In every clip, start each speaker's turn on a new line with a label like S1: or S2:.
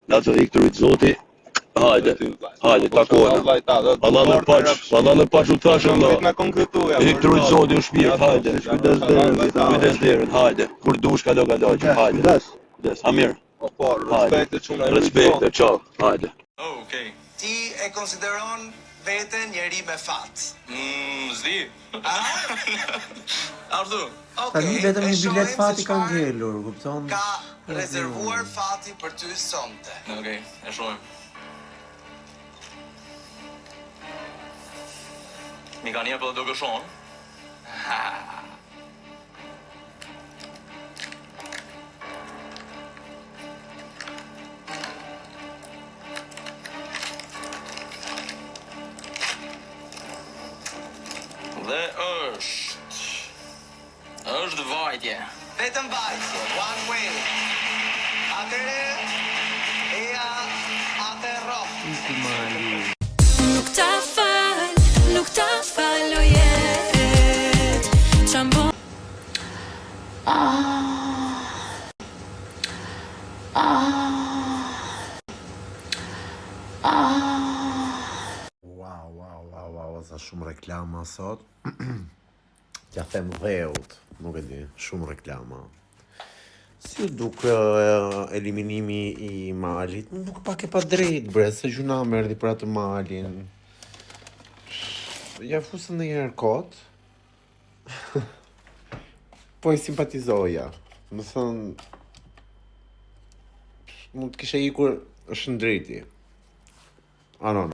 S1: Lazo Viktorit Zoti. Hajde, takona. Allah në paç u thashë Allah. Viktorit Zoti u shpirt, hajde. Kujdes derën, hajde. Kur dush kalo, hajde. Kujdes, Amir. Respekte, çao, hajde.
S2: Okej.
S3: Ti e konsideron veten njeri me fat?
S2: Zdi. Ardhu.
S4: Tani vetëm një bilet fati ka ngelur, kupton?
S3: Ka rezervuar fati për ty sonte.
S2: Okej, e shohim. Mi ka njepë dhe do gëshon? Dhe është vajtje.
S3: Vetëm vajtje, one way. Atere, eja, atero.
S5: Nuk ta fal o jet Qambo
S4: Wow, sa shumë reklama sot. T'ja them dheut, nuk e di, shumë reklama. Si duk eliminimi I malit, nuk pak e pa drejt, bre, se gjuna merdi për atë malin. Ja fusën në njerë kot, po I simpatizoja. Më thënë, mund të kishe ikur shëndriti. Anon.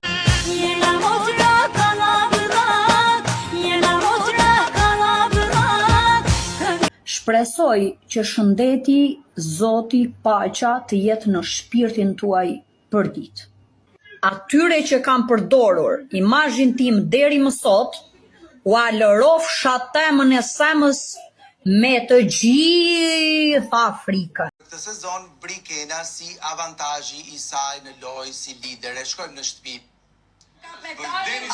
S6: Shpresoj që shëndeti, Zoti, paqja të jetë në shpirtin tuaj për ditë. Atyre që kam përdorur imazhin tim deri më sot, u alërof shatemën e semës me të gjithë Afrikën.
S3: Këtë sezon Brikena si avantazhi I saj në lojë si lidere. Shkojmë në shtëpi.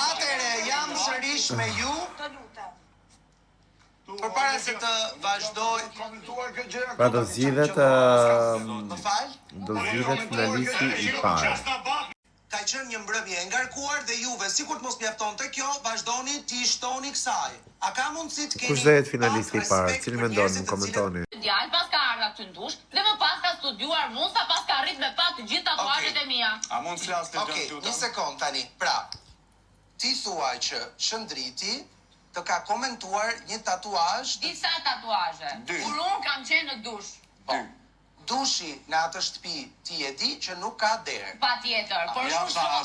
S3: Atere, jam sërish me ju. Përpara se të vazhdoj.
S4: Pra do zgjidhet finalisti I parë.
S3: Ka qenë një mbrëmje e ngarkuar dhe juve, sikur të mos mjaftonte kjo, vazhdoni t'i shtoni kësaj. A ka mundësi të keni?
S4: Kush do jetë finalisti I parë? Cili mendoni, më komentoni.
S7: Djalë pas ka ardha këtu në dush dhe më pas ka studiuar musa, pas ka arrit me pa të gjithë tatuazhet e mia.
S2: A mund të flas të
S3: Okej, një sekond tani. Pra, ti thuaj që Shëndriti të ka komentuar një tatuazh.
S7: Disa tatuazhe. Kur unë kam qenë në dush.
S3: Po. Dushi në atë shtëpi ti e di që nuk ka derë.
S7: Patjetër, por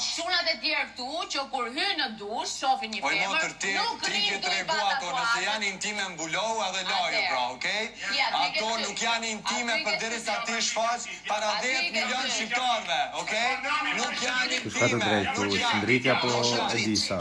S7: shunat e tjerë këtu që kur hynë në dush, shohin një femër, nuk rrin të I pa tatuazhe.
S2: Nëse janë intime mbulohu edhe laje, pra, okej? Ato nuk janë intime përderisa ti shfaq para 10 milion shqiptarëve, okej? Nuk janë intime.
S4: Kush ka të drejtë, Shëndriti apo Edisa?